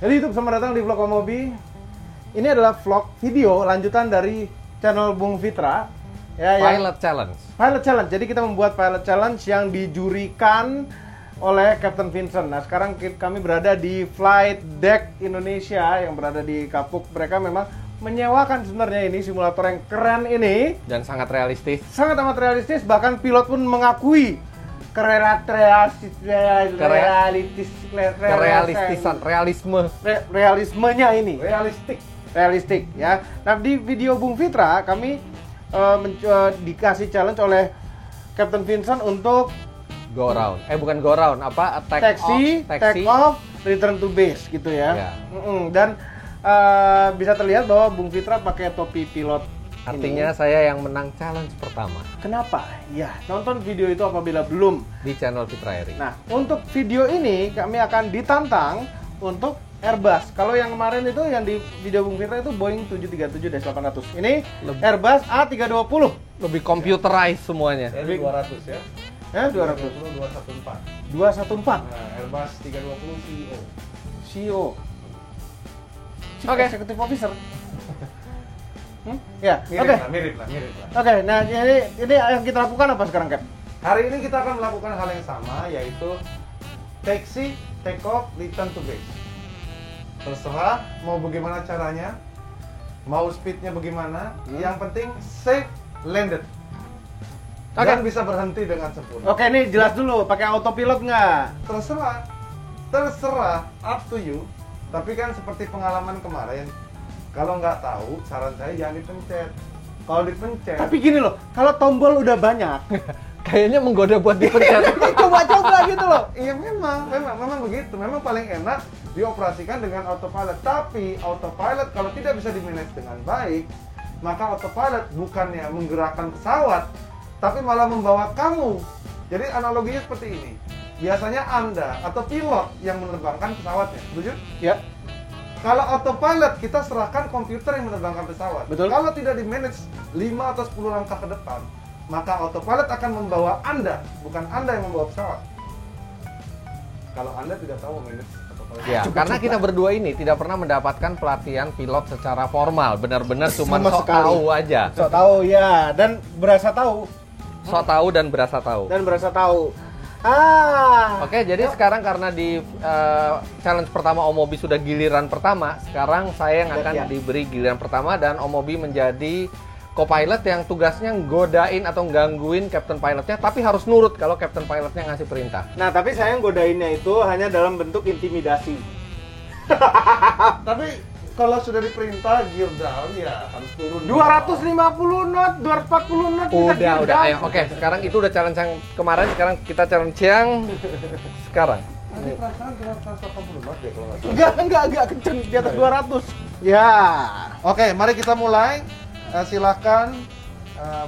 Jadi YouTube, selamat datang di Vlog Omobi. Ini adalah vlog video lanjutan dari channel Bung Fitra. Ya, Pilot Challenge. Pilot Challenge. Jadi kita membuat Pilot Challenge yang dijurikan oleh Captain Vincent. Nah, sekarang kami berada di Flight Deck Indonesia yang berada di Kapuk. Mereka memang menyewakan sebenarnya ini simulator yang keren ini. Dan sangat realistis. Sangat amat realistis, bahkan pilot pun mengakui realismenya ini. Realistik ya. Nah, di video Bung Fitra kami dikasih challenge oleh Captain Vincent untuk go round. Bukan go round, apa? Take off, return to base gitu ya. Ya. Dan bisa terlihat bahwa Bung Fitra pakai topi pilot. Artinya ini. saya yang menang challenge pertama. Kenapa? Ya, nonton video itu apabila belum Di channel Fitra Eri. Nah, untuk video ini kami akan ditantang untuk Airbus. Kalau yang kemarin itu yang di video Bung Fitra itu Boeing 737-800. Ini Airbus A320. Lebih computerized semuanya. Lebih 200 ya. 200. 214. 214. Nah, Airbus 320 CEO. CEO. Oke. Executive Officer. Ya, Mirip lah. Oke, nah ini yang kita lakukan apa sekarang, Cap? Hari ini kita akan melakukan hal yang sama, yaitu taxi, take off, return to base. Terserah mau bagaimana caranya, mau speednya bagaimana, yang penting safe landed. Dan bisa berhenti dengan sempurna. Oke, ini jelas dulu, pakai autopilot nggak? Terserah, up to you. Tapi kan seperti pengalaman kemarin, kalau nggak tahu, saran saya jangan dipencet. Kalau dipencet, Tapi gini loh, kalau tombol udah banyak, Kayaknya menggoda buat dipencet. coba-coba gitu loh. iya memang begitu. Memang paling enak dioperasikan dengan autopilot. Tapi autopilot kalau tidak bisa dimanage dengan baik, maka autopilot bukannya menggerakkan pesawat, tapi malah membawa kamu. Jadi analoginya seperti ini. Biasanya Anda atau pilot yang menerbangkan pesawatnya, setuju? Ya. Kalau autopilot kita serahkan komputer yang menerbangkan pesawat. Betul. Kalau tidak di-manage 5 atau 10 langkah ke depan, maka autopilot akan membawa Anda, bukan Anda yang membawa pesawat. Kalau Anda tidak tahu manage autopilot. Ya, karena kita berdua ini tidak pernah mendapatkan pelatihan pilot secara formal. Benar-benar cuma Sama sok sekali. tahu aja. So tahu ya, dan berasa tahu. Sok tahu dan berasa tahu. Oke, jadi sekarang karena di challenge pertama Omobi sudah giliran pertama, sekarang saya yang akan diberi giliran pertama dan Omobi menjadi co-pilot yang tugasnya nggodain atau gangguin captain pilotnya, tapi harus nurut kalau captain pilotnya ngasih perintah. Nah, tapi saya godainnya itu hanya dalam bentuk intimidasi. Tapi kalau sudah diperintah gear down ya harus turun. 250 knot, 240 knot. Udah, ayo. Oke, sekarang itu udah challenge yang kemarin, sekarang kita challenge yang sekarang. Ini perasaan cuma 180 knot ya kalau nggak salah. Enggak kenceng di atas 200. Ya. Oke, mari kita mulai. Silahkan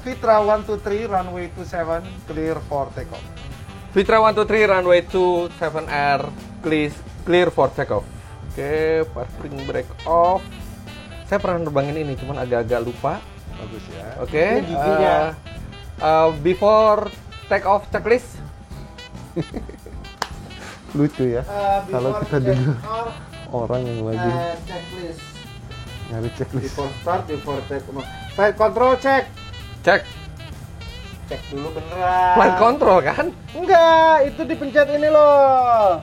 Fitra 123 runway 27 clear for takeoff. Fitra 123 runway 27R clear for takeoff. Oke, parking brake off. Saya pernah nerbangin ini, cuman agak-agak lupa. Bagus ya. Oke. Ini giginya. Before take off checklist. Lucu ya. Kalau kita dengar orang yang lagi checklist. nyari checklist. Before start, before take off. Flight control check. Cek. Cek dulu beneran. Flight control kan? Enggak, itu dipencet ini loh.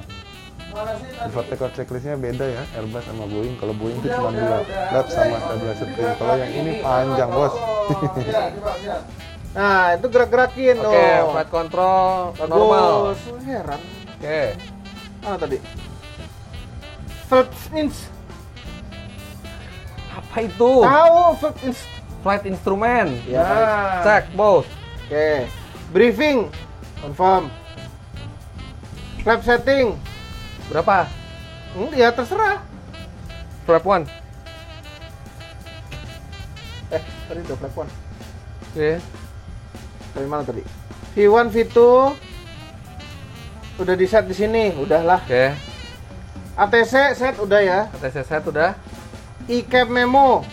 Mana sih tadi? Before takeoff checklistnya beda ya, Airbus sama Boeing. Kalau Boeing itu cuma 2 lap sama stabilizer spring. Kalau yang ini panjang bos. Nah, itu gerak-gerakin loh. Oke, flight control normal. Bagus. Heran. Oke. Mana tadi? First inch. Apa itu? Tahu, first inch. Flight instrument. Ya. Cek, bos. Oke. Briefing. Confirm. Flap setting. Berapa? Ya terserah. Flap 1. Tadi udah flap 1. Oke. Dari mana tadi? V1, V2 udah di set di sini, udahlah. Oke. ATC set udah ya. ATC set udah. E-cap memo.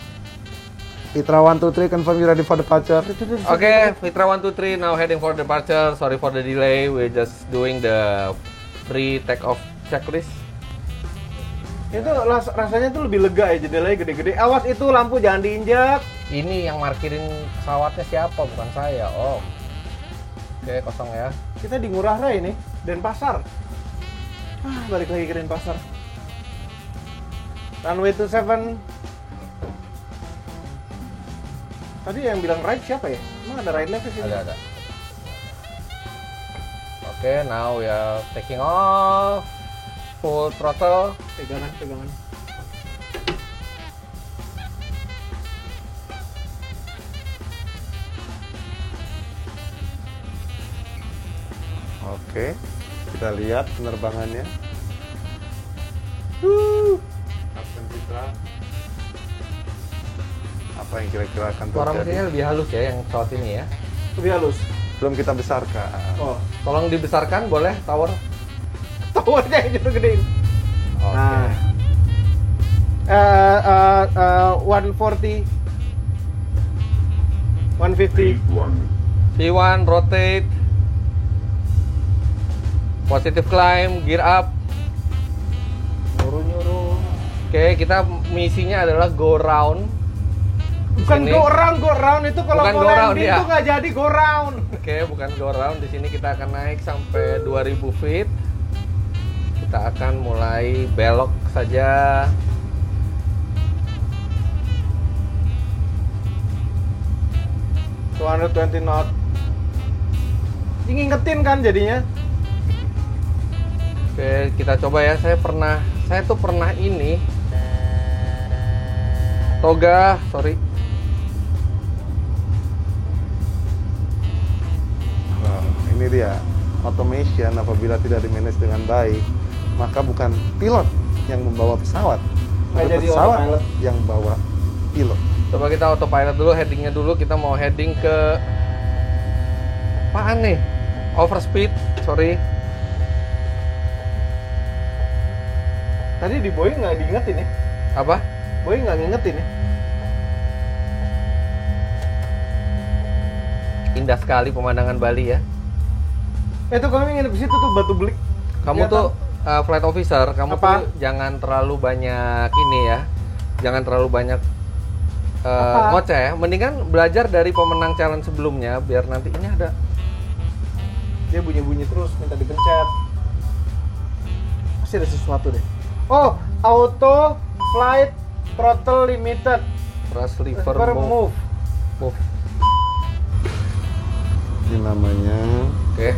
Fitra 123 confirm you ready for departure. Oke, Fitra 123 now heading for departure. Sorry for the delay. We're just doing the pre take off checklist. Itu rasanya tuh lebih lega ya, jendelanya gede-gede. Awas itu lampu jangan diinjak. Ini yang markirin pesawatnya siapa? Bukan saya, Om. Oke, kosong ya. Kita di Ngurah Rai nih, Denpasar. Balik lagi ke Denpasar. Runway 27. Tadi yang bilang right siapa ya? Emang ada right left di sini? Ada. Oke, now we are taking off. Full throttle. Pegangan. Oke, kita lihat penerbangannya. Kapten Fitra. Apa yang kira-kira akan Suara terjadi? mesinnya lebih halus ya yang pesawat ini ya. Lebih halus. Belum kita besarkan. Oh, Tolong dibesarkan boleh tower. towernya yang jauh gedein. Oke. Nah. 140. 150. P1 rotate. Positive climb, gear up. Nyuruh. Oke, kita misinya adalah go round. Bukan Sini. go round itu kalau Bukan mau go round, landing ya. tuh nggak jadi go round. Oke, bukan go round. Di sini kita akan naik sampai 2000 feet. Kita akan mulai belok saja. Knot. Ini ngingetin kan jadinya. Oke, kita coba ya. Saya tuh pernah ini. Toga, sorry. Nah, ini dia automation apabila tidak dimanage dengan baik, maka bukan pilot yang membawa pesawat, Nggak tapi jadi pesawat autopilot. yang bawa pilot. Coba kita autopilot dulu, headingnya dulu. Kita mau heading ke apaan nih? Overspeed, sorry. Tadi di Boeing nggak diingetin ya? Apa? Boeing nggak ngingetin ya? Indah sekali pemandangan Bali ya. Itu kami nginep di situ tuh Batu Belik. Kamu Kelihatan. tuh flight officer, kamu Apa? tuh jangan terlalu banyak ini ya. Jangan terlalu banyak Apa? ngoceh ya. Mendingan belajar dari pemenang challenge sebelumnya biar nanti ini ada. Dia bunyi-bunyi terus minta dipencet. Pasti ada sesuatu deh. Oh, auto flight throttle limited. Press lever Lever move. move. Ini namanya Oke.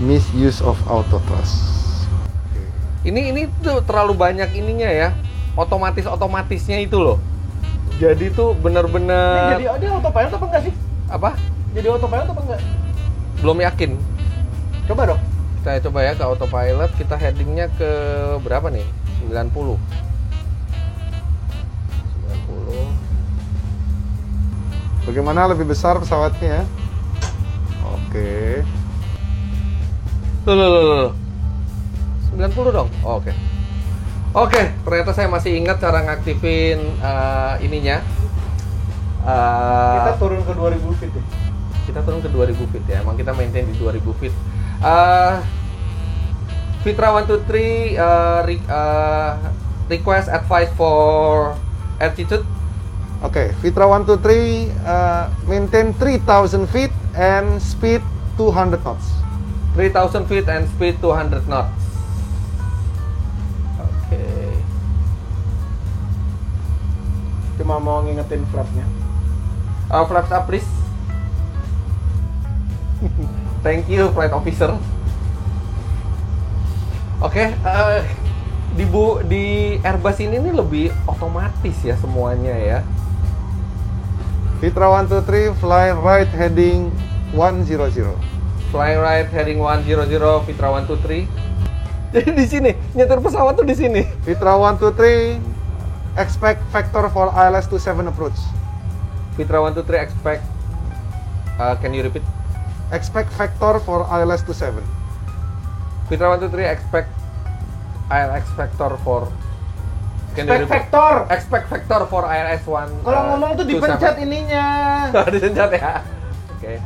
misuse of auto thrust. Ini tuh terlalu banyak ininya ya. Otomatisnya itu loh. Jadi tuh Ini bener-bener jadi dia autopilot apa enggak sih? apa? Jadi autopilot apa enggak? Belum yakin. Coba dong. Kita coba ya ke autopilot, kita headingnya ke berapa nih? 90. 90. Bagaimana lebih besar pesawatnya? Oke. Loh. 90 dong. Oh, oke. Oke, ternyata saya masih ingat cara ngaktifin ininya. Kita turun ke 2000 feet ya. Kita turun ke 2000 feet ya. Emang kita maintain di 2000 feet. Fitra 123 request advice for altitude. Oke, Fitra 123 maintain 3000 feet and speed 200 knots. 3000 feet and speed 200 knots. Oke. Cuma mau ngingetin flapnya. Flaps up please. Thank you flight officer. Oke, di Airbus ini nih lebih otomatis ya semuanya ya. Fitra 123 fly right heading 100. Fly right heading 100 Fitra 123. Jadi di sini nyetir pesawat tuh di sini. Fitra 123 expect vector for ILS 27 approach. Fitra 123 expect. Can you repeat? Expect vector for ILS 27. Fitra 123 expect. ILS vector for. Can you Expect repeat? vector. Expect vector for ILS 1. Kalau ngomong tuh dipencet ininya. Dipencet ya. Oke.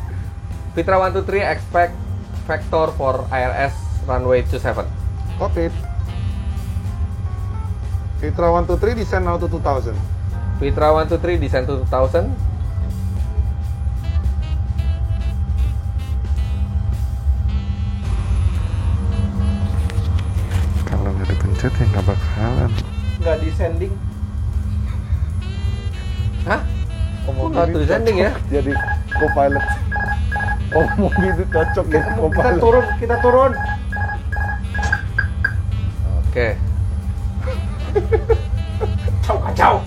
Fitra 123 expect vector for ILS runway 27. Cockpit. Vitra 123 descend now to 2000. Vitra 123 descend to 2000. Kalau nggak dipencet ya nggak bakalan. Nggak descending. Hah? Kok nggak tuh descending ya? Jadi co-pilot. Oh, mobil itu cocok ya Kita co-pilot. turun, kita turun. Oke. Kacau.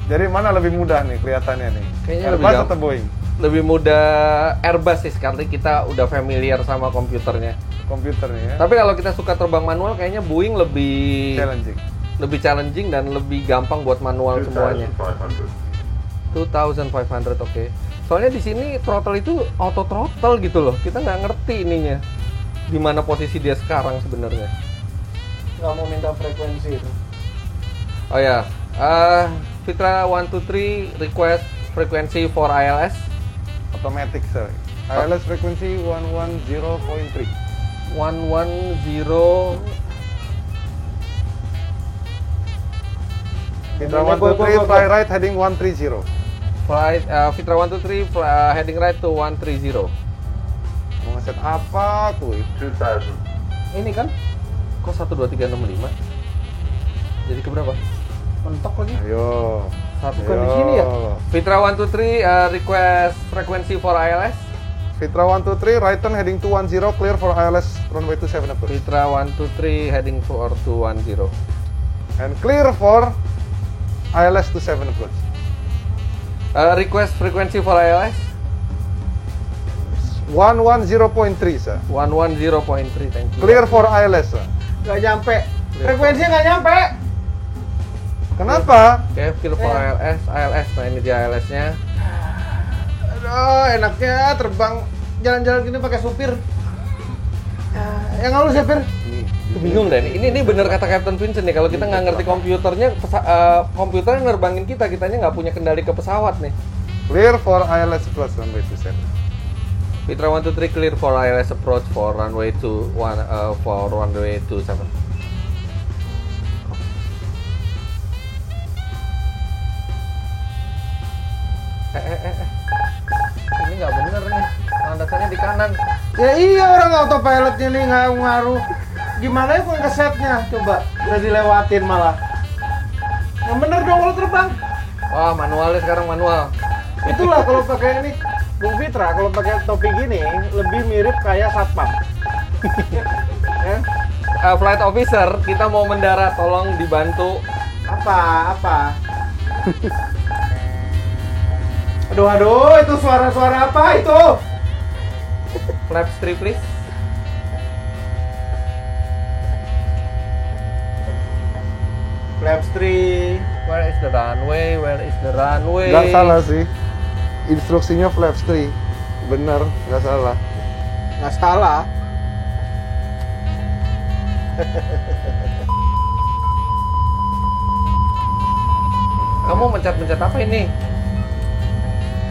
Jadi mana lebih mudah nih kelihatannya nih? Kayaknya lebih Airbus gampang. atau Boeing? Lebih mudah Airbus sih, sekali kita udah familiar sama komputernya. Komputernya ya. Tapi kalau kita suka terbang manual, kayaknya Boeing lebih Challenging. dan lebih gampang buat manual semuanya. 2500, oke. Soalnya di sini throttle itu auto throttle gitu loh. Kita nggak ngerti ininya. Di mana posisi dia sekarang sebenarnya. Nggak mau minta frekuensi itu. Oh ya, Vitra 123 request frequency for ILS. Automatic sir. ILS frekuensi 110.3. 110. Vitra 123 fly right heading 130. Flight Vitra 123 heading right to 130. Mau ngeset apa tuh? 2000. Ini kan kok 12365? Jadi ke berapa? Mentok lagi. Ayo. Bukan di sini ya? Vitra 123 request frequency for ILS. Vitra 123 right turn heading 210 clear for ILS runway 27 approach. Vitra 123 heading for 210. And clear for ILS 27 approach. Request frequency for ILS 110.3 sir. 110.3, thank you. Clear for ILS sir. Nggak nyampe. Frekuensinya nggak nyampe. Kenapa? Oke, clear for ILS. Nah ini dia ILS-nya. Aduh, enaknya terbang jalan-jalan gini pakai supir. Yang lalu supir. Bingung deh, ini bener kata Captain Vincent nih, kalau kita nggak ngerti komputernya, komputernya nerbangin kitanya nggak punya kendali ke pesawat nih. Clear for ILS approach runway 27. Vitra 123 clear for ILS approach for runway 27. Ini nggak bener nih, landasannya di kanan. Ya iya, orang autopilotnya nih nggak ngaruh. Gimana ya punya kesetnya? Coba udah dilewatin malah. Yang bener dong kalau terbang. Wah, manualnya sekarang manual. Itulah kalau pakai ini, Bung Fitra, kalau pakai topi gini lebih mirip kayak satpam. Ya? Flight officer, kita mau mendarat, tolong dibantu. Apa? Aduh, itu suara-suara apa itu? Flaps 3 please. Flaps 3. Where is the runway? Nggak salah sih. Instruksinya flaps 3. Bener, nggak salah. Nggak salah. Kamu mencet-mencet apa ini?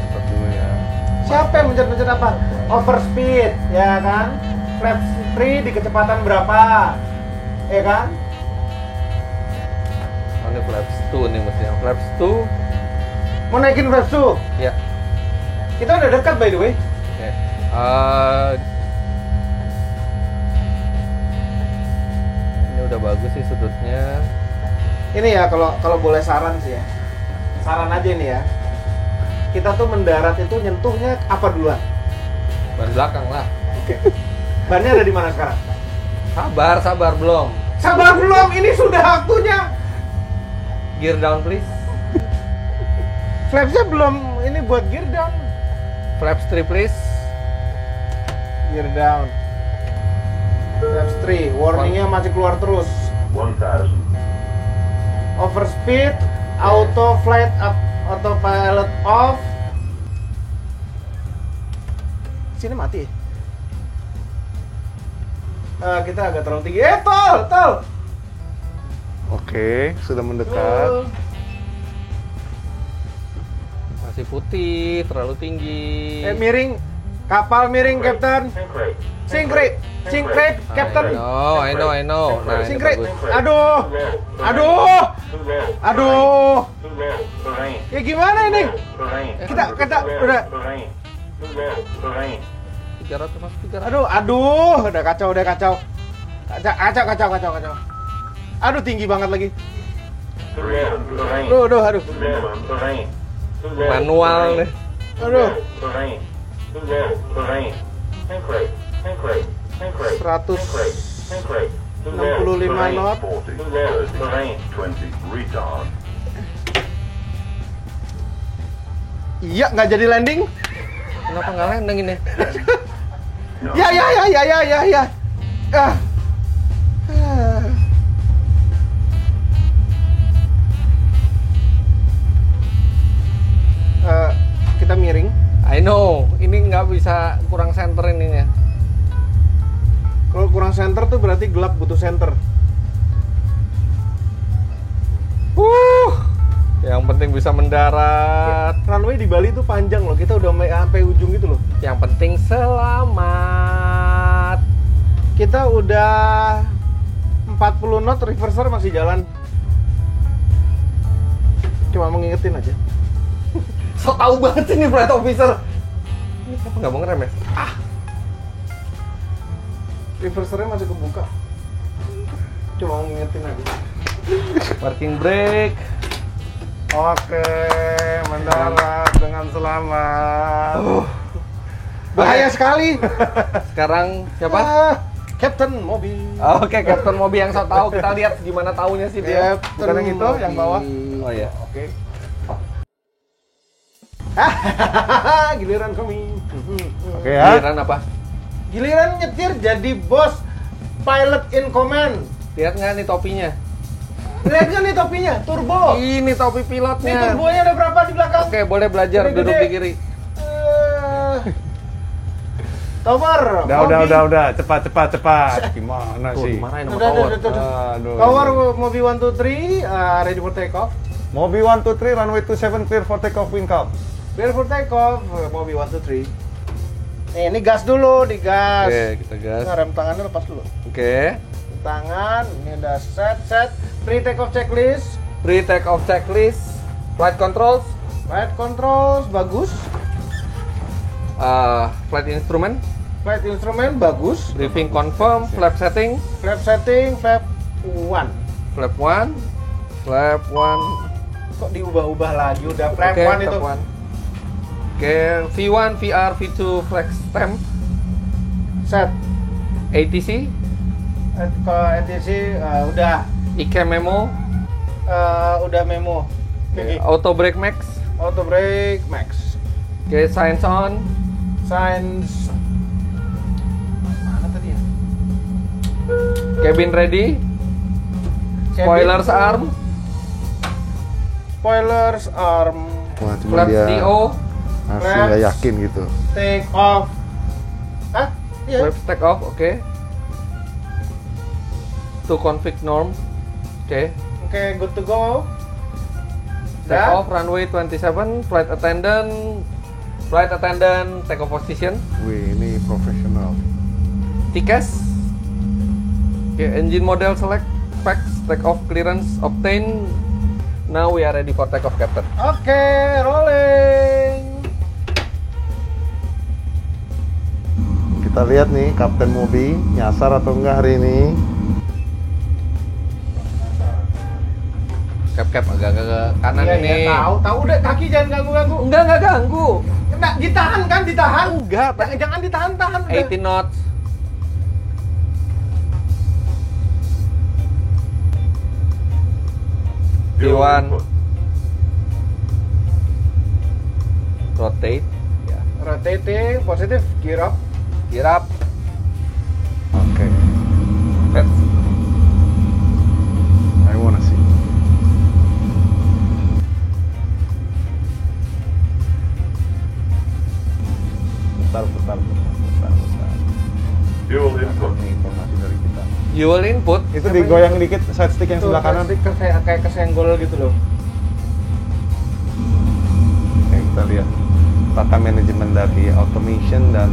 Stop dulu ya. Siapa yang mencet-mencet apa? Overspeed, ya kan? Flaps 3 di kecepatan berapa? Ya kan? Oh, ini flaps 2 nih mestinya. Flaps 2. Mau naikin flaps 2? Ya. Kita udah dekat by the way. Oke. Ini udah bagus sih sudutnya. Ini ya kalau boleh saran sih ya. Saran aja nih ya. Kita tuh mendarat itu nyentuhnya apa duluan? Ban belakang lah. Oke. Bannya ada di mana sekarang? Sabar belum. Sabar belum, ini sudah waktunya. Gear down please. Flapsnya belum ini buat gear down. Flaps 3 please. Gear down. Flaps 3, warningnya masih keluar terus. 1000. Overspeed, auto flight up, autopilot off. Sini mati. Kita agak terlalu tinggi. Tol. Oke, sudah mendekat. Masih putih, terlalu tinggi. Miring. Kapal miring, Captain. Singkrit, Captain. I know. Nah, ini Singkrit. bagus. Aduh. Ya gimana ini? Kita udah. 300 masuk 300. Aduh, udah kacau. Kacau. Aduh, tinggi banget lagi. Aduh. Manual deh. Aduh. 165 knot. Iya, nggak jadi landing. Kenapa nggak landing ini? Ya. Ah. Kita miring. I know, ini nggak bisa kurang center ininya. Kalau kurang center tuh berarti gelap, butuh center. Yang penting bisa mendarat. Runway di Bali tuh panjang loh, kita udah sampai ujung gitu loh. Yang penting selamat. Kita udah 40 knot, reverser masih jalan. Cuma mau ngingetin aja. So tau banget ini flight officer. Ini kenapa nggak mau ngerem ya? Reversernya masih kebuka. Cuma mau ngingetin aja. Parking brake. Oke, mendarat dengan selamat. Bahaya sekali. Sekarang siapa? Captain Mobi. Oke, Captain Mobi yang so tahu. Kita lihat gimana taunya sih dia. Bukan yang itu, yang bawah. Oh iya. Oke. Giliran kami. Oke ya. Giliran apa? Giliran nyetir jadi bos pilot in command. Lihat nggak nih topinya? Lihat nggak nih topinya? Turbo. Ini topi Nih pilotnya. turbonya ada berapa di belakang? Oke, boleh belajar Gede-gede. duduk di kiri. Tower. Udah. Cepat. Gimana Tuh, sih? dimarahin sama Udah. tower. Aduh. Tower Mobi 1, 2, 3, ready for take off. Mobi 1, 2, 3, runway 27 clear for takeoff, wind calm. Clear for take off, Mobi 1, 2, 3. Ini gas dulu, digas. Oke, kita gas. Nah, rem tangannya lepas dulu. Oke. Tangan, ini udah set. Pre take off checklist. Pre take off checklist. Flight controls. Flight controls bagus. Flight instrument. Flight instrument bagus. Briefing confirm. Flap setting. Flap setting, flap 1. Flap 1. Flap 1. Kok diubah-ubah lagi? Udah flap Oke, 1 itu. flap 1. Oke, V1, VR, V2, flex stamp. Set. ATC. Kalau ATC udah ICAM memo. udah memo. Oke, auto brake max. Auto brake max. Oke, signs on. Signs. Mana tadi ya? Cabin ready. Spoilers arm. Spoilers arm. Wah, cuma Flaps dia DO. masih Flaps. nggak yakin gitu. Take off. Hah? Iya. Flaps take off, oke. To config norm. Oke. Oke, good to go. Take Dah. off runway 27, flight attendant. Flight attendant take off position. Wih, ini profesional. TCAS. Oke, engine model select, specs, take off clearance obtain. Now we are ready for take off, Captain. Oke, rolling. Kita lihat nih Kapten Mobi nyasar atau enggak hari ini. Cap agak-agak ke kanan Iya, ini. iya, tahu deh, kaki jangan ganggu-ganggu. Enggak ganggu. Enggak, ditahan kan, ditahan. Enggak, Jangan ditahan-tahan. udah. 18 knots. V1 rotate, ya. Rotating, positif, gear up. Gear up. Oke. Set. I wanna see. Bentar. Fuel input. Ini informasi dari kita. Fuel input. Itu digoyang dikit side stick yang Tuh, sebelah kanan. kayak kesenggol gitu loh. Oke, kita lihat. apakah manajemen dari automation dan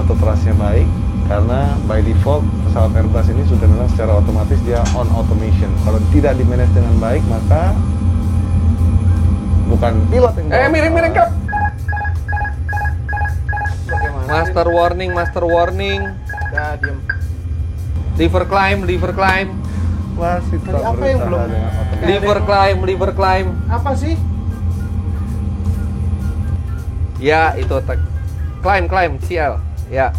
auto operasinya baik, karena by default pesawat Airbus ini sudah memang secara otomatis dia on automation. Kalau tidak di manage dengan baik, maka bukan pilot yang bawa miring pesawat. Kap. Master warning. Udah diem. Liver climb. Masih Tadi apa yang belum? dengan automation. Liver climb. Apa sih? Ya, itu climb CL. Ya.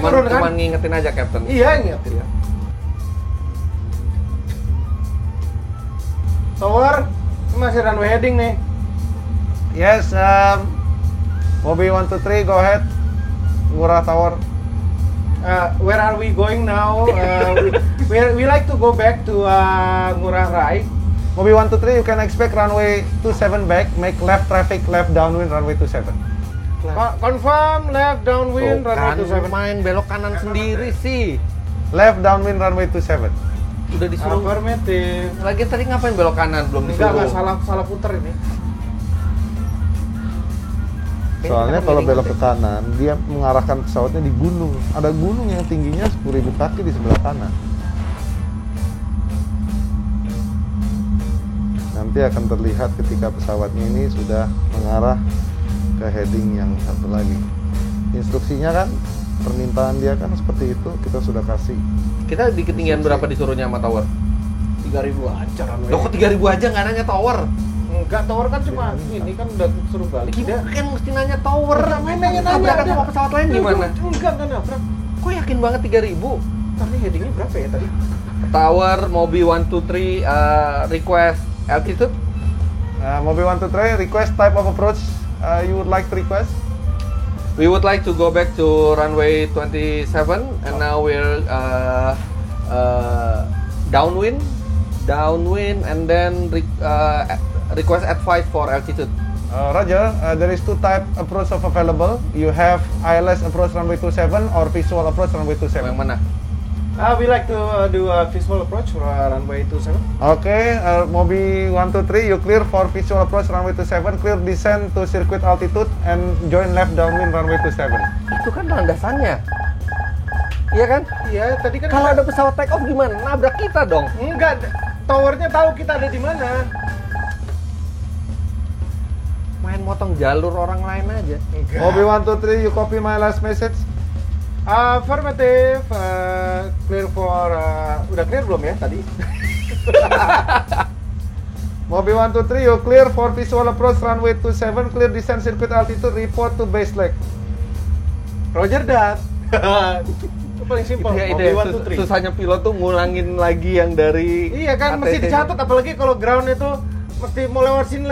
Turun kan? Cuman ngingetin aja, Captain. Iya, ingetin ya. Tower, ini masih runway heading nih. Yes, Mobi 123, go ahead. Ngurah Tower. Where are we going now? We like to go back to Ngurah Rai. Mobi 123, you can expect runway 27 back, make left traffic, left downwind, runway 27. Confirm left downwind runway 27. Main belok kanan sendiri sih. Left downwind, runway 27. Udah disuruh. Affirmative. Lagi tadi ngapain belok kanan belum disuruh? Enggak salah puter ini. Soalnya kalau belok ke kanan, dia mengarahkan pesawatnya di gunung. Ada gunung yang tingginya 10.000 kaki di sebelah kanan. Nanti akan terlihat ketika pesawatnya ini sudah mengarah ke heading yang satu lagi. Instruksinya kan, permintaan dia kan seperti itu, kita sudah kasih. Kita di ketinggian berapa disuruhnya sama tower? 3.000 aja runway. Loh kok 3.000 aja nggak nanya tower? Enggak, tower kan cuma ini kan udah suruh balik. Kita kan mesti nanya tower. Nanya. Tabrakan sama pesawat lain gimana? Enggak nabrak. Kok yakin banget 3.000? Tapi headingnya berapa ya tadi? Tower, Mobi 123, request altitude. Mobi 123, request type of approach you would like to request. We would like to go back to runway 27 and now we're downwind and then request advice for altitude. Roger, there is two type approach of available. You have ILS approach runway 27 or visual approach runway 27. Yang mana? We like to do a visual approach for runway 27. Okay, Mobi 123, you clear for visual approach runway 27, clear descent to circuit altitude and join left downwind runway 27. Itu kan landasannya. Iya kan? Iya, tadi kan Kalau ada pesawat take off gimana? Nabrak kita dong. enggak, towernya tahu kita ada di mana. Main motong jalur orang lain aja. Mobi 123, you copy my last message? Affirmative, clear for udah clear belum ya tadi? Mobi 123, you clear for visual approach runway 27, clear descent circuit altitude, report to base leg. Roger that. Itu paling simpel. Itu Mobi ya, 123. susahnya pilot tuh ngulangin lagi yang dari Iya kan, mesti ATC. dicatat apalagi kalau ground itu mesti mau lewat sini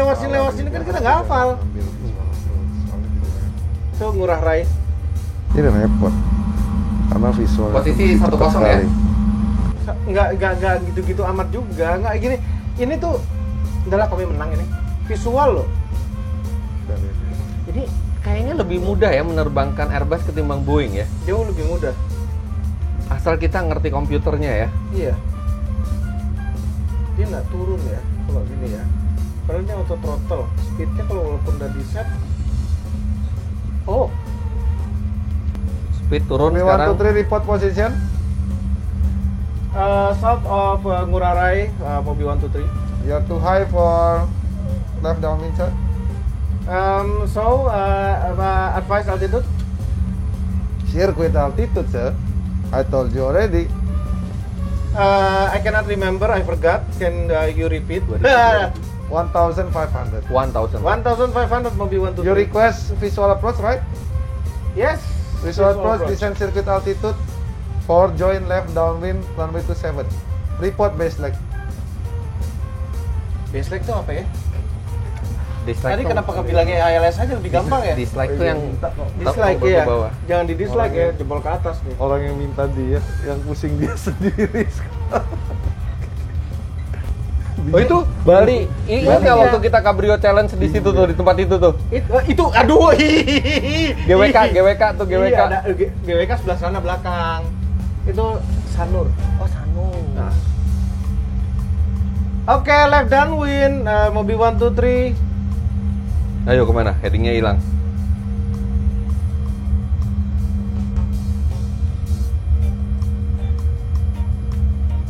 kan kita nggak hafal. Tuh Ngurah Rai. Ini repot karena visual Posisi 1-0 ya? Nggak gitu-gitu amat juga. Nggak gini. Ini tuh udahlah kami menang ini. Visual loh. Jadi kayaknya lebih mudah ya menerbangkan Airbus ketimbang Boeing ya. Jauh lebih mudah. Asal kita ngerti komputernya ya. Iya. Dia nggak turun ya kalau gini ya. Padahal dia auto throttle. Speednya kalau walaupun udah di set. Oh. Speed turun Mobi sekarang. 123, report position. South of Ngurah Rai, Mobi 123. You're too high for left downwind, sir. Advice altitude. Circuit altitude, sir. I told you already. I cannot remember, I forgot. Can you repeat? 1,500. 1,000. 1,500 Mobi 123. You request visual approach, right? Yes. Visual approach, descent circuit altitude for join left downwind runway 27. Report base leg. Baseline itu apa ya? Dislike Tadi tuh- kenapa kebilangnya ILS aja lebih gampang ya? Dislike tuh yang Dislike ke ya. bawah. Jangan di dislike ya, jebol ke atas nih. Orang yang minta dia, yang pusing dia sendiri. Oh itu Bali. Ingat nggak waktu kita Cabrio Challenge di situ tuh, di tempat itu tuh? Itu aduh. GWK tuh GWK. Iya, ada GWK sebelah sana belakang. Itu Sanur. Oh Sanur. Nah. Oke, left downwind, Mobi 123. Ayo kemana? Headingnya hilang.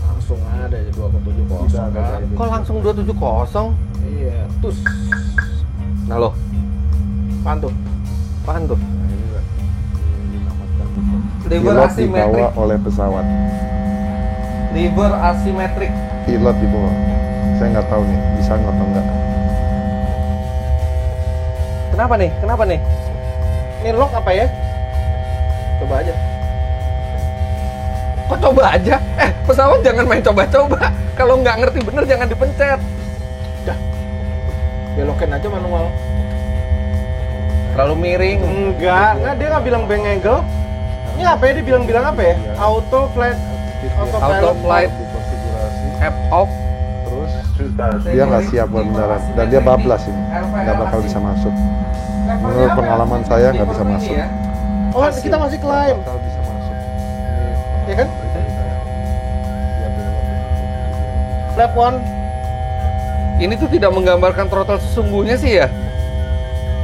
Langsung ada aja 270 kan. Kok langsung 270? Iya, tus. Nah lo, Apaan tuh? apaan tuh? Nah, ini enggak dinamatkan Lever pilot asimetrik. dibawa oleh pesawat. Lever asimetrik. Pilot dibawa. Saya nggak tahu nih, bisa nggak atau enggak. Kenapa nih? Kenapa nih? Ini lock apa ya? Coba aja. Kok coba aja? Pesawat jangan main coba-coba. Kalau nggak ngerti bener jangan dipencet. Belokin aja manual. Terlalu miring. Enggak, dia nggak bilang bank angle. Ini apa ya? Dia bilang apa ya? Auto flight, Auto flight Konfigurasi. app off. Terus dia nggak siap buat mendarat dan dia bablas ini, nggak bakal bisa masuk. Menurut pengalaman saya nggak bisa masuk. Oh, kita masih climb. Bakal bisa masuk. Ya kan? Dia belok. Flap one. Ini tuh tidak menggambarkan throttle sesungguhnya sih ya.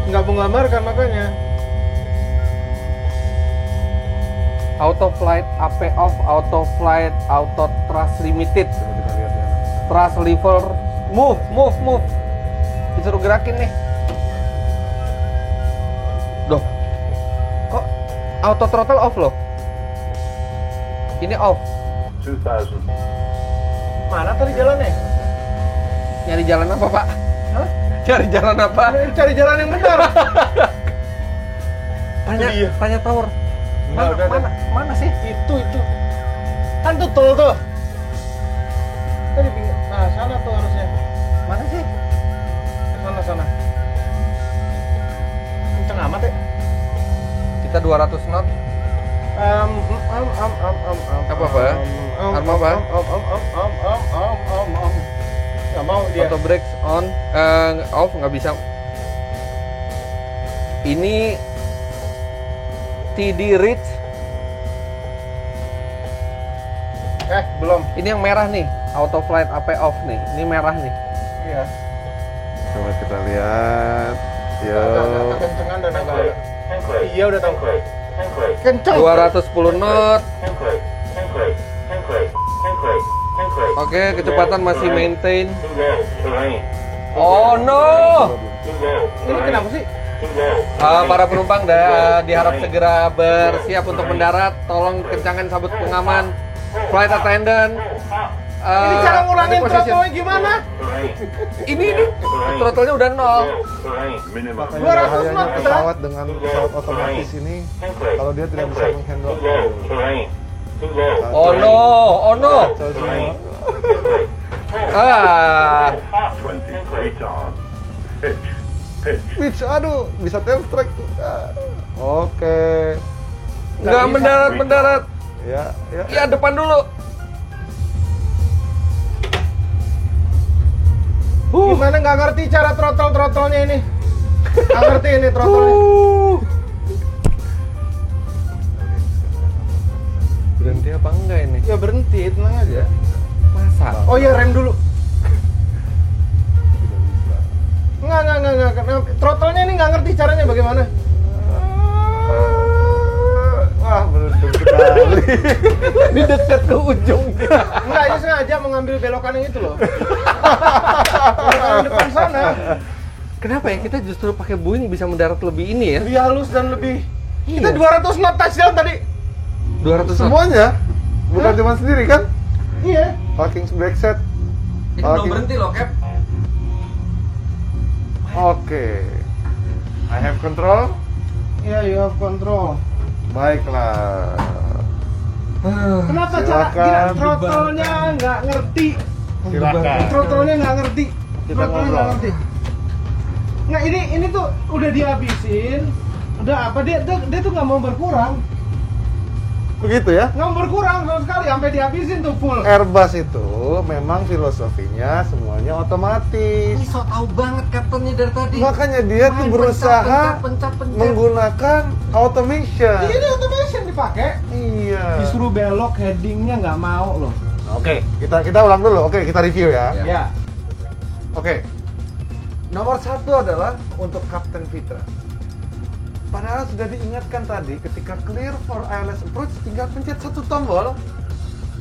Nggak menggambarkan makanya. Auto flight AP off, auto flight, auto thrust limited, Coba kita lihat ya. thrust lever, move. Disuruh gerakin nih. Duh, kok auto throttle off loh? Ini off. Mana tadi jalannya? Nyari jalan apa pak? Hah? Cari jalan apa? Cari jalan yang benar. Tanya, Itu dia. tanya tower. Nah, udah, Mana sih? Itu. Kan tuh tol tuh. Tadi pinggir. Nah, sana tuh harusnya. Mana sih? Sana. Kenceng amat ya. Kita 200 knot. Apa? Arma apa? Nggak mau dia. Auto brakes on, off nggak bisa. Ini TD reach. Belum. Ini yang merah nih, auto flight AP off nih. Ini merah nih. Iya. Coba kita lihat. Yo. Agak kencengan dan agak. Iya udah tahu. Kenceng. 210 knot. Oke, kecepatan masih maintain. Oh no. Ini kenapa sih? Para penumpang diharap segera bersiap untuk mendarat. Tolong kencangkan sabuk pengaman. Flight attendant. Ini cara ngurangin position. throttle gimana? Ini throttle-nya udah 0. Makanya 200 bahayanya knot, pesawat dengan pesawat otomatis ini kalau dia tidak bisa menghandle. Oh no. Kacau semua. Pitch, aduh, bisa tail strike. Oke. Nggak mendarat. Ya. Ya depan dulu. Gimana nggak ngerti cara throttle-nya ini? Nggak ngerti ini throttle-nya. Berhenti apa enggak ini? Ya berhenti, tenang aja. Masa? Oh iya, rem dulu. Tidak bisa. Nggak. Throttle-nya ini nggak ngerti caranya bagaimana. Wah, beruntung sekali. Ini dekat ke ujung. Enggak, ini sengaja mengambil belokan yang itu loh. Belokan yang depan sana. Kenapa ya kita justru pakai Boeing bisa mendarat lebih ini ya? Lebih halus dan lebih. Kita Iya. 200 knot touchdown tadi. 200 knot. Semuanya? Bukan cuma sendiri kan? Iya. Parking brake set. Ini belum berhenti loh, Cap. Oke. I have control. Iya, you have control. Baiklah. Kenapa Silakan. cara throttle-nya nggak ngerti? Silakan. Throttle-nya nggak ngerti. Kita Throttle-nya nggak ngobrol. ngerti. Nggak, ini tuh udah dihabisin. Udah apa dia tuh nggak mau berkurang. Begitu ya? Nggak mau berkurang sama sekali sampai dihabisin tuh full. Airbus itu memang filosofinya semuanya otomatis. Ini so tau banget kaptennya dari tadi. Makanya dia tuh berusaha pencet. menggunakan automation. Ini automation dipakai. Iya. Disuruh belok headingnya nggak mau loh. Oke, kita ulang dulu. Oke, kita review ya. Ya. Oke. Nomor 1 adalah untuk Kapten Fitra. Padahal sudah diingatkan tadi, ketika clear for ILS approach, tinggal pencet satu tombol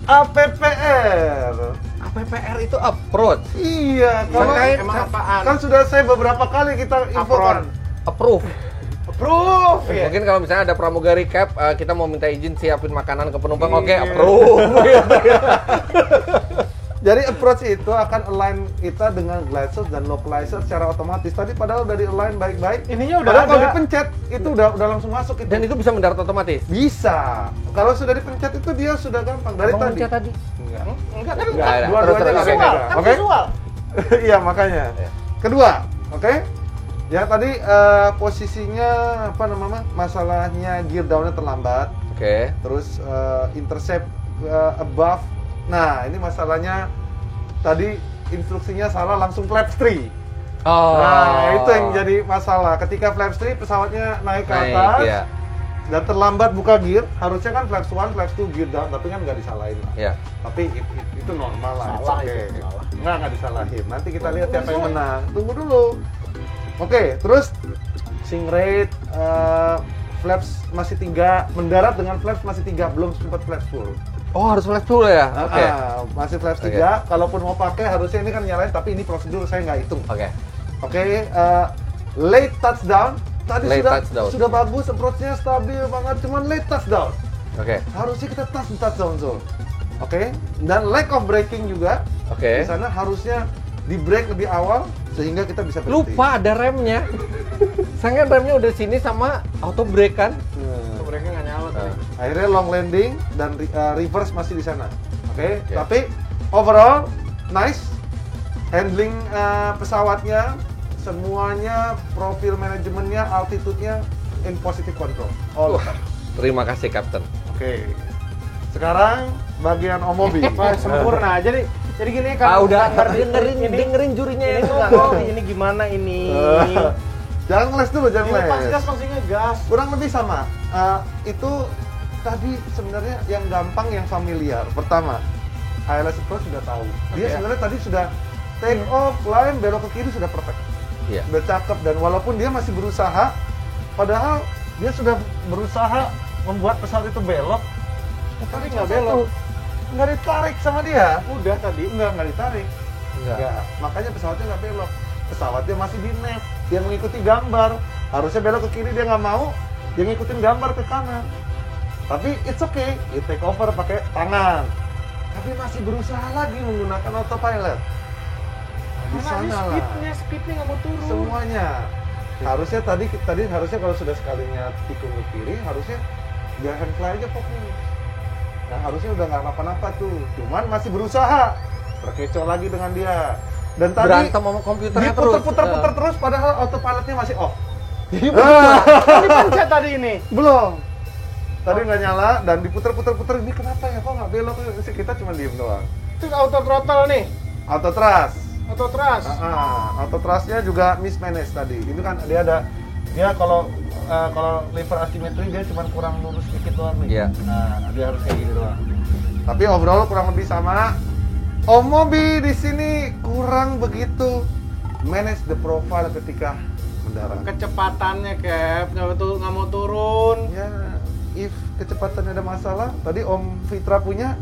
APPR. APPR itu approach. Iya, kalau emang apaan? kan sudah saya beberapa kali kita infokan. Approve. Approve. Ya. Mungkin kalau misalnya ada pramugari cap, kita mau minta izin siapin makanan ke penumpang, oke, Iya. approve. Jadi approach itu akan align kita dengan glide source dan localizer secara otomatis. Tadi padahal udah di align baik-baik. Ininya udah Padahal kalau ada. dipencet itu udah langsung masuk itu. Dan itu bisa mendarat otomatis. Bisa. Kalau sudah dipencet itu dia sudah gampang dari Abang tadi. mencet tadi. Enggak. Enggak kan? Nggak ada. Dua-duanya Terus, nggak oke. ada. Kan Oke? visual. Iya, makanya. Iya. Kedua, oke? Ya tadi posisinya apa namanya? Masalahnya gear down-nya terlambat, Oke. terus intercept above. Nah, ini masalahnya tadi instruksinya salah langsung flaps 3. Oh. Nah, itu yang jadi masalah. Ketika flaps 3 pesawatnya naik ke atas iya. dan terlambat buka gear, harusnya kan flaps 1, flaps 2 gear down, tapi kan nggak disalahin lah. Iya. Tapi itu normal lah. Salah it's okay. itu, salah. Nggak disalahin. Nanti kita lihat siapa yang menang. Tunggu dulu. Oke, terus sing rate flaps masih 3, mendarat dengan flaps masih 3, belum sempat flaps full. Oh, harus flash dulu ya? Oke. Masih flaps Oke. 3. Kalaupun mau pakai harusnya ini kan nyalain, tapi ini prosedur saya nggak hitung. Oke. Oke, late touchdown. Tadi Late sudah touchdown. sudah bagus, approach-nya stabil banget, cuman late touchdown. Oke. Harusnya kita touch di touchdown zone. Oke, dan lack of braking juga. Oke. Di sana harusnya di brake lebih awal sehingga kita bisa berhenti. Lupa ada remnya. Saya kan remnya udah sini sama auto brake kan? Nah, Mereka nggak nyala tadi. akhirnya long landing dan reverse masih di sana. Oke, Oke. tapi overall nice handling pesawatnya, semuanya, profil manajemennya, altitude-nya in positive control. All the Wah, time. terima kasih, Kapten. Oke. Sekarang bagian Omobi. Wah, sempurna. Jadi gini Ah, kan. udah nggak ngerti dengerin jurinya ini yang tuh nggak ngomong. ngerti ini gimana ini. Jangan ngeles dulu, jangan Ini pas ngeles. gas pasti ngegas. Kurang lebih sama. Itu tadi sebenarnya yang gampang, yang familiar. Pertama, ILS approach sudah tahu. Dia Oke. sebenarnya tadi sudah take off, climb, belok ke kiri sudah perfect. Iya. Udah cakep, dan walaupun dia masih berusaha, padahal dia sudah berusaha membuat pesawat itu belok, Tapi nggak belok. nggak ditarik sama dia. Udah tadi. Nggak ditarik. Nggak. Makanya pesawatnya nggak belok. Pesawatnya masih di net. Dia mengikuti gambar. Harusnya belok ke kiri, dia nggak mau. Dia ngikutin gambar ke kanan. Tapi it's okay. You take over pakai tangan. Tapi masih berusaha lagi menggunakan autopilot. Di sana lah. Speednya nggak mau turun. Semuanya. Harusnya tadi harusnya kalau sudah sekalinya tikung ke kiri, harusnya dia handfly aja fokus. Nah, harusnya udah nggak apa-apa tuh. Cuman masih berusaha. Terkecoh lagi dengan dia. Dan tadi Berantem sama komputernya terus. diputer-puter terus padahal autopilotnya masih off. Ini pencet tadi ini. Belum. Tadi nggak nyala dan diputer-puter ini kenapa ya, kok nggak belok? Kita cuma diem doang. Itu auto throttle nih. Auto thrust. Auto thrust. Auto thrustnya juga mismanage tadi. Itu kan dia kalau lever asymmetry dia cuma kurang lurus dikit doang nih. Iya. Nah, dia harus kayak gini doang. Tapi overall kurang lebih sama. Omobi di sini kurang begitu manage the profile ketika mendarat. Kecepatannya Cap, nggak mau turun. Ya, if kecepatannya ada masalah, tadi Om Fitra punya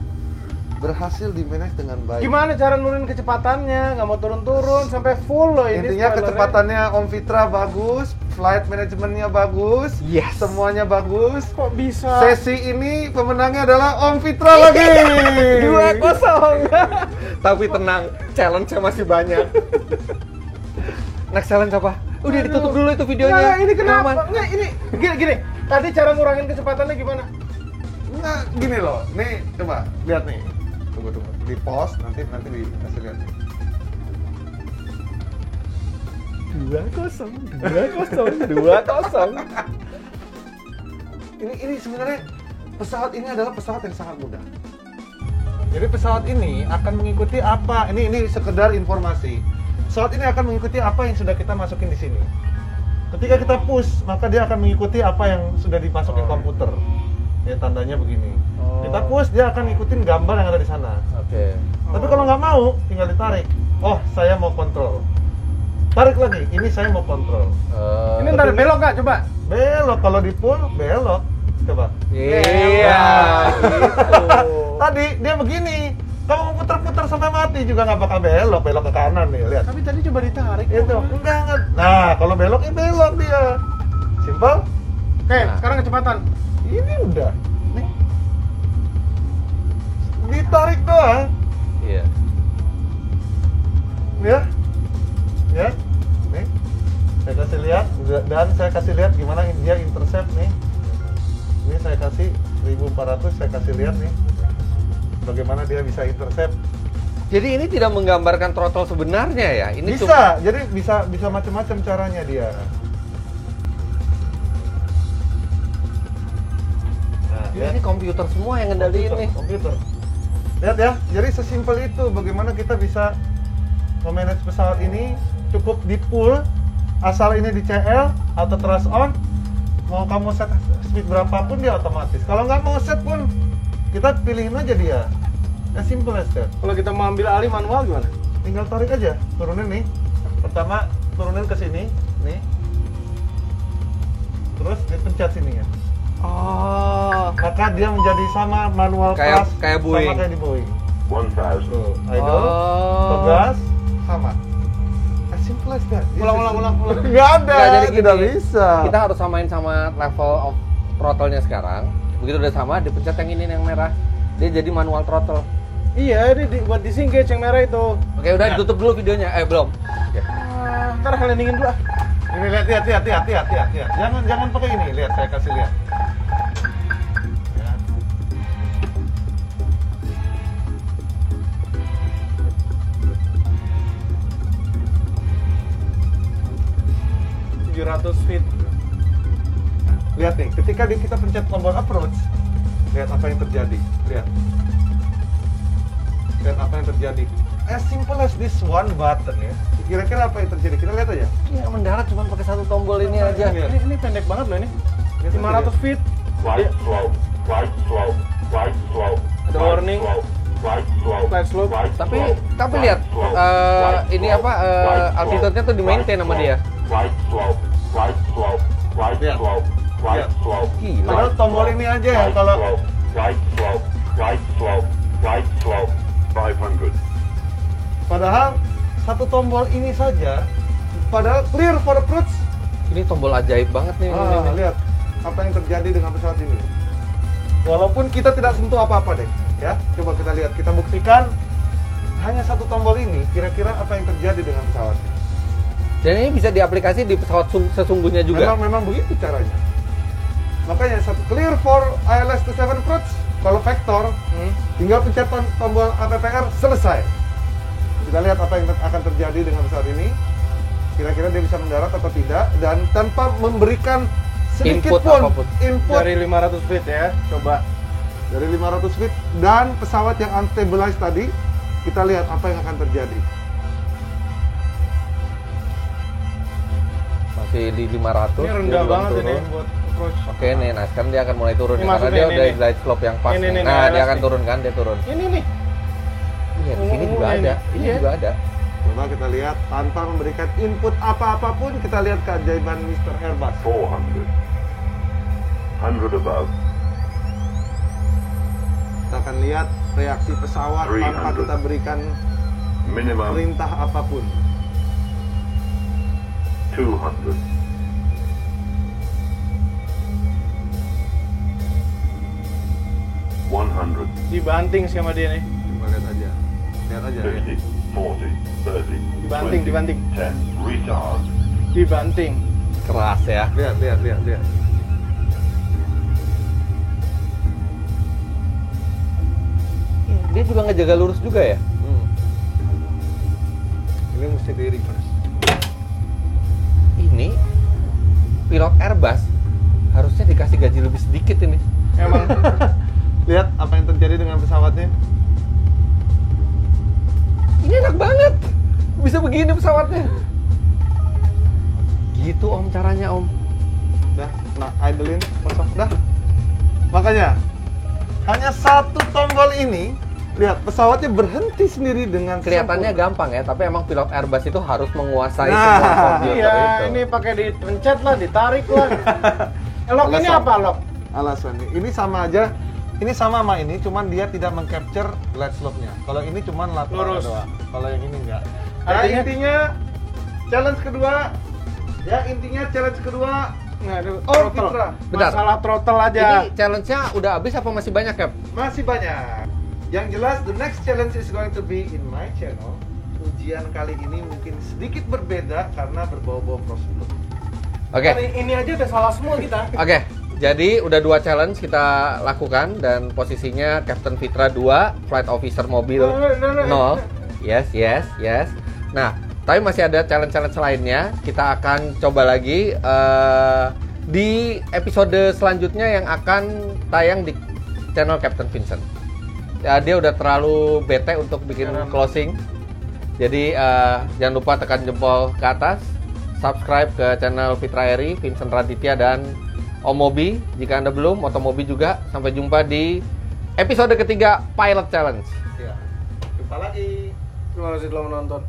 berhasil di manage dengan baik. Gimana cara nurunin kecepatannya? Nggak mau turun-turun sampai full loh ini. Intinya spoilernya. kecepatannya Om Fitra bagus, flight manajemennya bagus, Yes. semuanya bagus. Kok bisa? Sesi ini pemenangnya adalah Om Fitra lagi. 2-0. Tapi tenang, challenge-nya masih banyak. Next challenge apa? Udah ditutup dulu itu videonya. Nggak, ini kenapa? Aman. Nggak, ini gini. Tadi cara ngurangin kecepatannya gimana? Nah, gini loh. Nih, coba lihat nih. Tunggu. Di pause nanti dikasih lihat nih. 2-0. Ini sebenarnya pesawat ini adalah pesawat yang sangat mudah. Jadi pesawat ini akan mengikuti apa? Ini sekedar informasi. Pesawat ini akan mengikuti apa yang sudah kita masukin di sini. Ketika kita push, maka dia akan mengikuti apa yang sudah dimasukin komputer. Ya tandanya begini. Kita push, dia akan ngikutin gambar yang ada di sana. Oke. Tapi kalau nggak mau, tinggal ditarik. Oh, saya mau kontrol. Tarik lagi, ini saya mau kontrol. Ini ntar belok nggak coba? Belok, kalau di pull, belok. Coba. Iya, gitu. Tadi dia begini. Kamu putar-putar sampai mati juga nggak bakal belok ke kanan nih, lihat. Tapi tadi coba ditarik. Itu, enggak. Nah, kalau belok, belok dia. Simpel. Oke, Nah. sekarang kecepatan. Ini udah. Nih. Ditarik doang. Iya. Ya. Ya. Nih. Saya kasih lihat dan saya kasih lihat gimana dia intercept nih. Ini saya kasih 1400, saya kasih lihat nih. Bagaimana dia bisa intercept. Jadi ini tidak menggambarkan throttle sebenarnya ya? Ini Bisa, jadi bisa macam-macam caranya dia. Nah, Ini komputer semua yang ngendaliin nih. Komputer. Lihat ya, jadi sesimpel itu bagaimana kita bisa memanage pesawat ini. Cukup di pull, asal ini di CL atau thrust on, mau kamu set speed berapapun dia otomatis. Kalau nggak mau set pun, kita pilihin aja dia. As simple as that. Kalau kita mau ambil alih manual gimana? Tinggal tarik aja, turunin nih. Pertama, turunin ke sini, nih. Terus dipencet sini ya. Oh. Maka dia menjadi sama manual Kayak- kelas, kayak sama Boeing. kayak di Boeing. 1000. Tuh, idle, Oh. tegas, sama. As simple as that. Ulang. Nggak ada, Nggak, jadi tidak gini, bisa. Kita harus samain sama level of throttle-nya sekarang. Begitu udah sama, dipencet yang ini yang merah. Dia jadi manual throttle. Iya, ini buat disengage yang merah itu. Oke, udah ditutup dulu videonya. Belum. Ya. Ntar landingin dulu ah. Ini lihat. Jangan pakai ini. Lihat, saya kasih lihat. Ya. 700 feet. Lihat nih, ketika kita pencet tombol approach, lihat apa yang terjadi. Lihat apa yang terjadi. As simple as this one button ya. Kira-kira apa yang terjadi? Kita lihat aja. Iya, mendarat cuma pakai satu tombol ini aja. Lihat. Ini pendek banget loh ini. Lihat 500 feet. Right slope, right slope, right slope. Ada right warning. slope, right slope, Slide slope. right Tapi slope, tapi right lihat slope, right ini slope, apa right altitude-nya tuh slope, di-maintain sama dia. Right slope, right slope, right Lihat. slope, right Lihat. slope. Gila. Padahal tombol ini aja yang Right kalau slope, right slope, right slope, right slope. 500. padahal satu tombol ini saja, padahal clear for approach. Ini tombol ajaib banget nih. ini. Lihat apa yang terjadi dengan pesawat ini. Walaupun kita tidak sentuh apa-apa deh, ya. Coba kita lihat, kita buktikan hanya satu tombol ini, kira-kira apa yang terjadi dengan pesawat. Dan ini bisa diaplikasi di pesawat sesungguhnya juga. Memang begitu caranya. Makanya satu clear for ILS 27 approach. Kalau vektor, tinggal pencet tombol APPR, selesai. Kita lihat apa yang akan terjadi dengan pesawat ini. Kira-kira dia bisa mendarat atau tidak, dan tanpa memberikan sedikit Input pun apapun. input Dari 500 feet ya. Coba. dari 500 feet dan pesawat yang unstabilized tadi, kita lihat apa yang akan terjadi. Masih di 500. Ini dia rendah belum banget turun. ini buat approach. Oke nih, nah sekarang dia akan mulai turun Ini nih, karena maksudnya dia ini udah nih. glide slope yang pas Ini nih. nih, Nah, dia ILS akan nih. turun kan, dia turun. Ini nih. Iya, di sini juga Ini. ada. Ini Iya. juga ada. Coba kita lihat tanpa memberikan input apa-apapun, kita lihat keajaiban Mr. Airbus. 400. 100 above. Kita akan lihat reaksi pesawat tanpa 300. kita berikan Minimum perintah apapun. 200. 100. Dibanting sama dia nih. Coba lihat aja. Lihat aja. 50, 40, 30, Dibanting, 20, dibanting. 10, retard. Dibanting. Keras ya. Lihat. Dia juga ngejaga lurus juga ya. Ini mesti di reverse. Ini pilot Airbus harusnya dikasih gaji lebih sedikit ini. Emang Lihat apa yang terjadi dengan pesawatnya. Ini enak banget. Bisa begini pesawatnya. Gitu Om caranya Om. Dah, nah idlein, kosong dah. Makanya hanya satu tombol ini Lihat, pesawatnya berhenti sendiri dengan Kelihatannya sempurna. gampang ya, tapi emang pilot Airbus itu harus menguasai Nah, semua komputer Iya, itu. ini pakai dipencet lah, ditarik lah. Lock ini Alasan. apa lock? Alasannya, ini sama aja. Ini sama ini, cuman dia tidak meng-capture glide slope-nya. Kalau ini cuman lateral Lurus. doang. Kalau yang ini enggak. Artinya- Intinya challenge kedua. Nah, itu Oh, throttle. Fitra. Bentar. Masalah throttle aja. Ini challenge-nya udah habis apa masih banyak, Cap? Masih banyak. Yang jelas, the next challenge is going to be in my channel. Ujian kali ini mungkin sedikit berbeda karena berbau-bau prosedur. Oke. Ini aja udah salah semua kita. Oke, jadi udah 2 challenge kita lakukan dan posisinya Captain Fitra 2, Flight Officer mobil 0. Yes. Nah, tapi masih ada challenge-challenge lainnya. Kita akan coba lagi di episode selanjutnya yang akan tayang di channel Captain Vincent. Ya, dia udah terlalu bete untuk bikin closing. Jadi jangan lupa tekan jempol ke atas, subscribe ke channel Fitra Eri, Vincent Raditya dan Om Mobi. Jika Anda belum, Otomobi juga. Sampai jumpa di episode ketiga Pilot Challenge. Ya. Jumpa lagi. Terima kasih telah menonton.